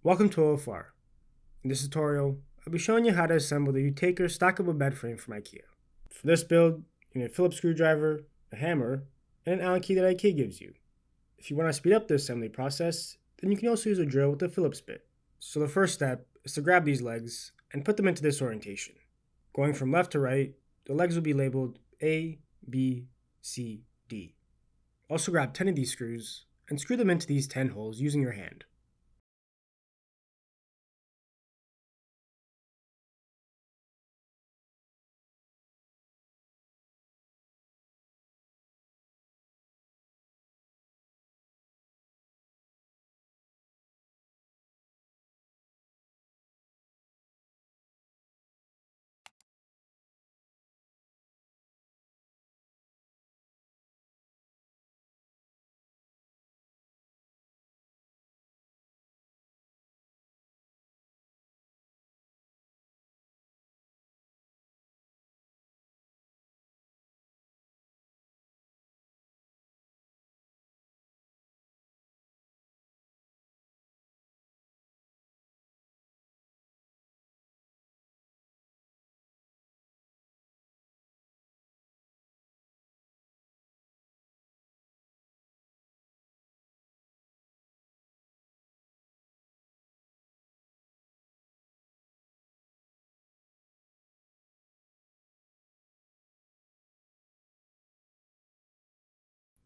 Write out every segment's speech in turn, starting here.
Welcome to OFR. In this tutorial, I'll be showing you how to assemble the Utaker Stackable bed frame from IKEA. For this build, you need a Phillips screwdriver, a hammer, and an Allen key that IKEA gives you. If you want to speed up the assembly process, then you can also use a drill with a Phillips bit. So the first step is to grab these legs and put them into this orientation. Going from left to right, the legs will be labeled A, B, C, D. Also grab 10 of these screws and screw them into these 10 holes using your hand.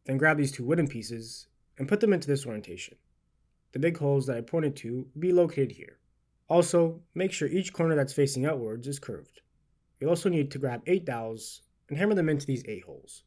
Then grab these two wooden pieces and put them into this orientation. The big holes that I pointed to will be located here. Also, make sure each corner that's facing outwards is curved. You'll also need to grab 8 dowels and hammer them into these 8 holes.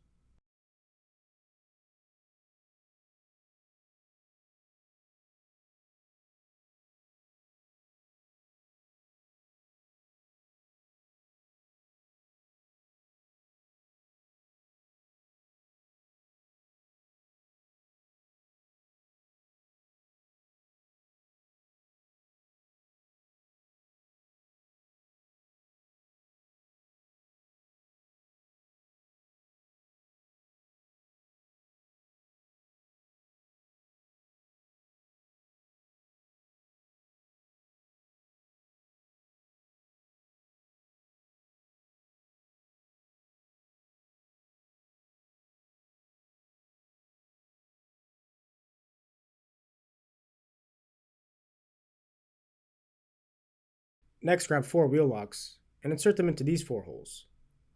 Next, grab 4 wheel locks and insert them into these 4 holes.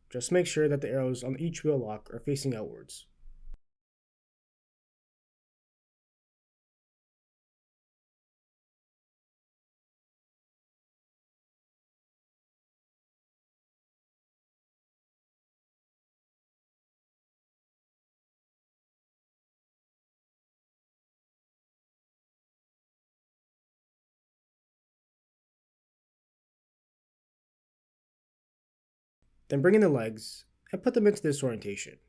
Just make sure that the arrows on each wheel lock are facing outwards. Then bring in the legs and put them into this orientation.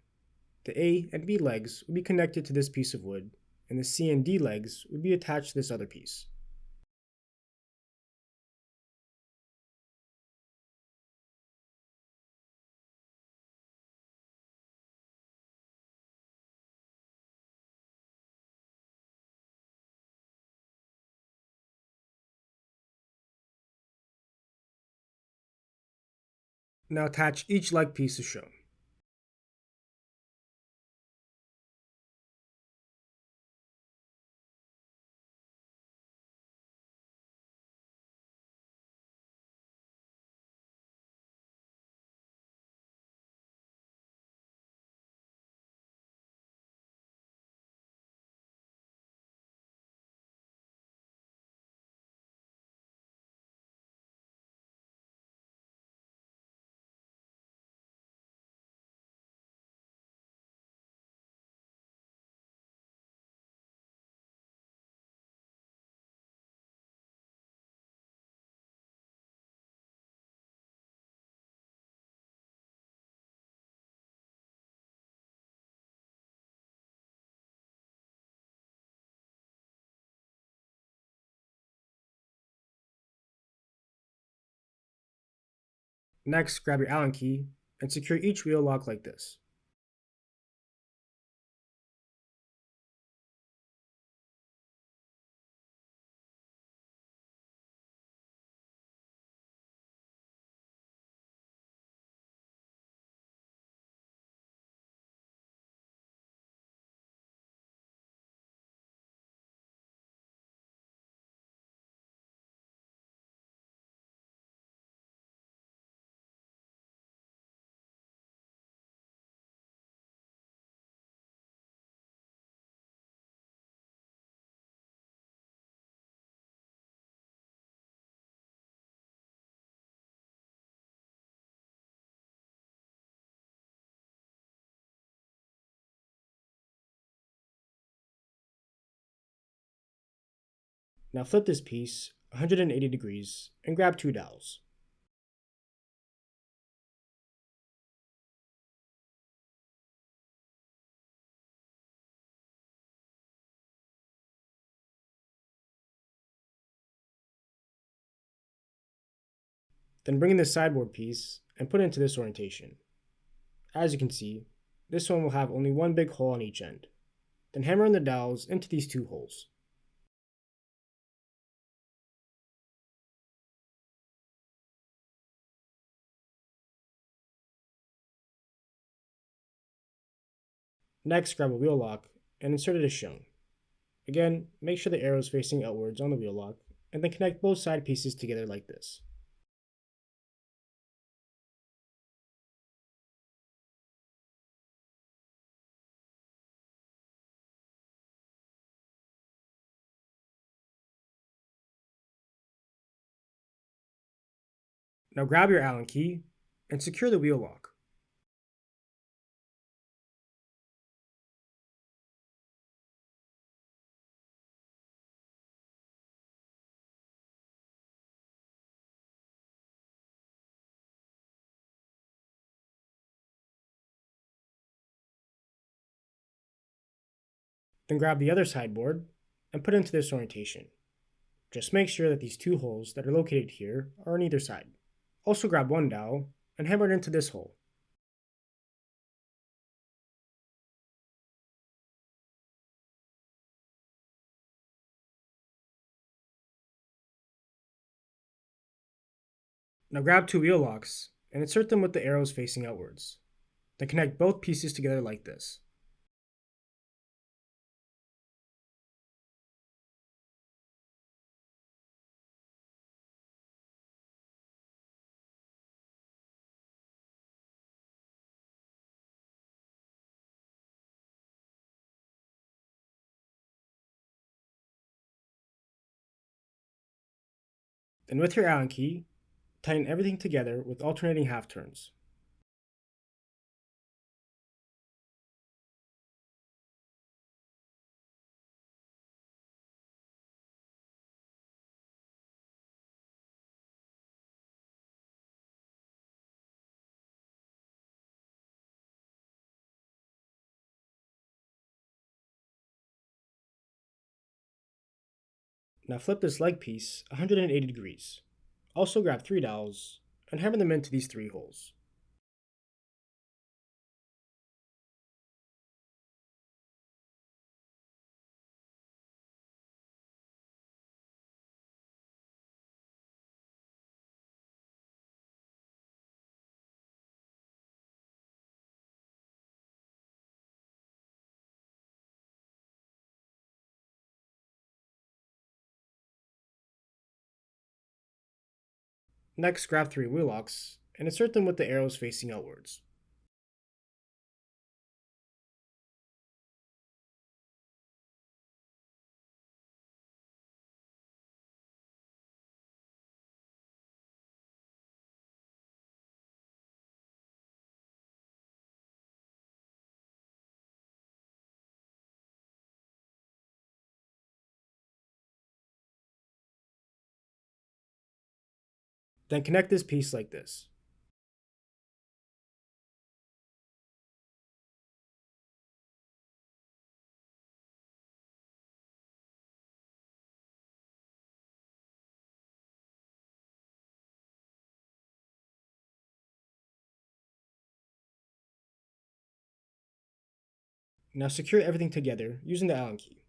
The A and B legs will be connected to this piece of wood, and the C and D legs would be attached to this other piece. Now attach each leg piece as shown. Next, grab your Allen key and secure each wheel lock like this. Now flip this piece 180 degrees and grab 2 dowels. Then bring in the sideboard piece and put it into this orientation. As you can see, this one will have only one big hole on each end. Then hammer in the dowels into these 2 holes. Next, grab a wheel lock and insert it as shown. Again, make sure the arrow is facing outwards on the wheel lock, and then connect both side pieces together like this. Now grab your Allen key and secure the wheel lock. Then grab the other sideboard and put it into this orientation. Just make sure that these 2 holes that are located here are on either side. Also grab 1 dowel and hammer it into this hole. Now grab 2 wheel locks and insert them with the arrows facing outwards. Then connect both pieces together like this. Then with your Allen key, tighten everything together with alternating half turns. Now flip this leg piece 180 degrees. Also grab 3 dowels and hammer them into these 3 holes. Next, grab 3 wheel locks and insert them with the arrows facing outwards. Then connect this piece like this. Now secure everything together using the Allen key.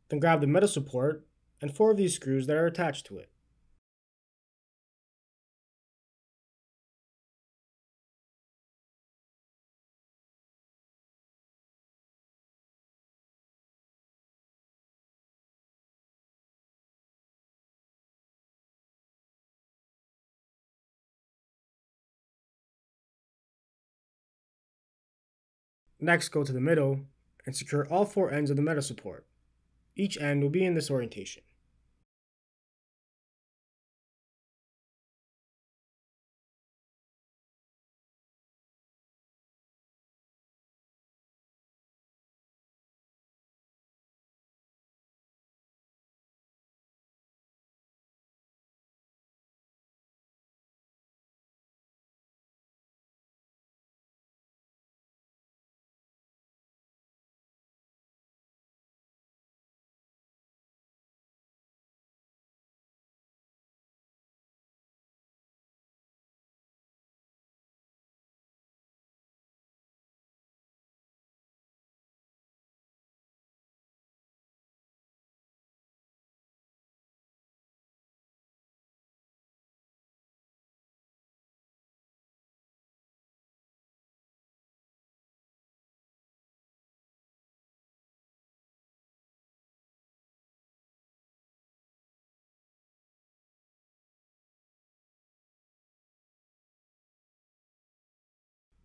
Then grab the metal support and 4 of these screws that are attached to it. Next, go to the middle and secure all 4 ends of the metal support. Each end will be in this orientation.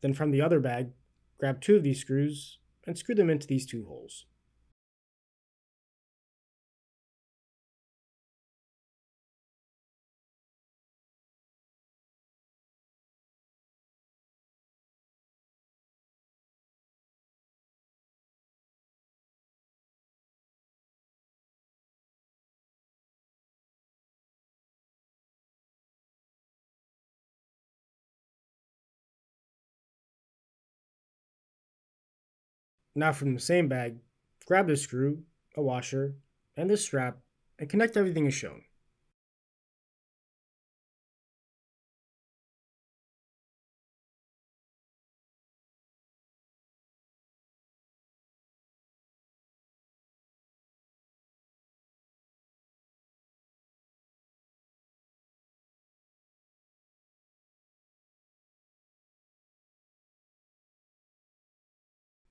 Then from the other bag, grab 2 of these screws and screw them into these 2 holes. Now from the same bag, grab the screw, a washer, and this strap and connect everything as shown.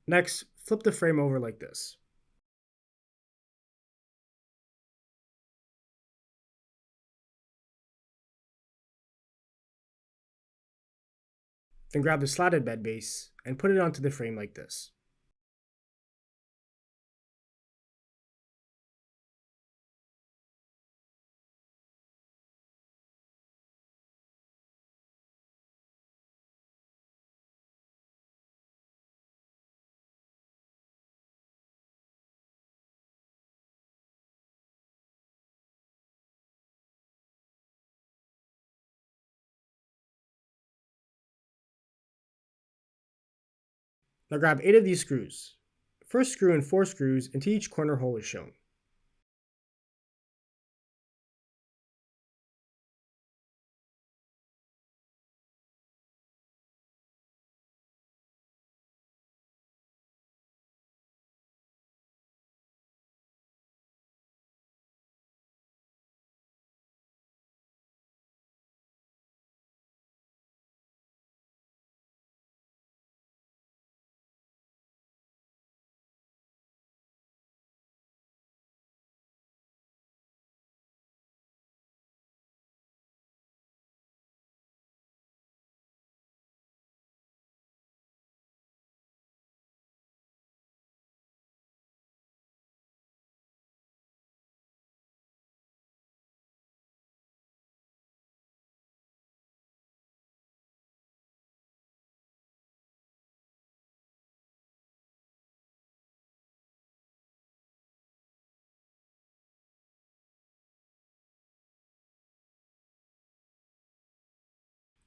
Next, flip the frame over like this. Then grab the slatted bed base and put it onto the frame like this. Now grab 8 of these screws. First screw in 4 screws into each corner hole as shown.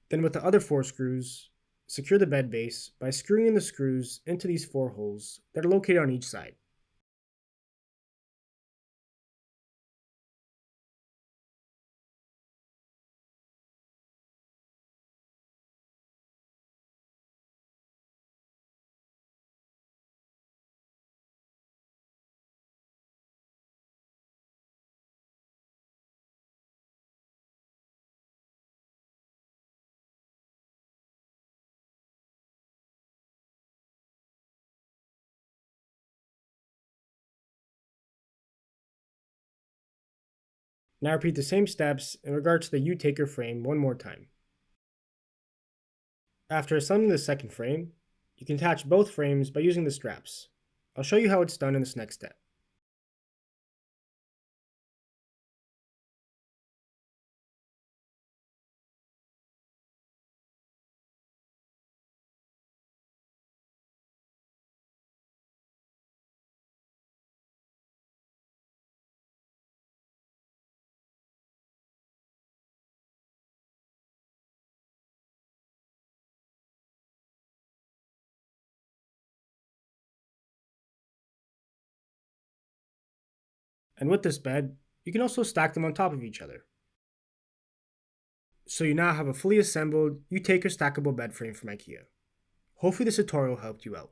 Then with the other 4 screws, secure the bed base by screwing in the screws into these 4 holes that are located on each side. Now repeat the same steps in regards to the Utaker frame one more time. After assembling the second frame, you can attach both frames by using the straps. I'll show you how it's done in this next step. And with this bed, you can also stack them on top of each other. So you now have a fully assembled Utaker stackable bed frame from IKEA. Hopefully this tutorial helped you out.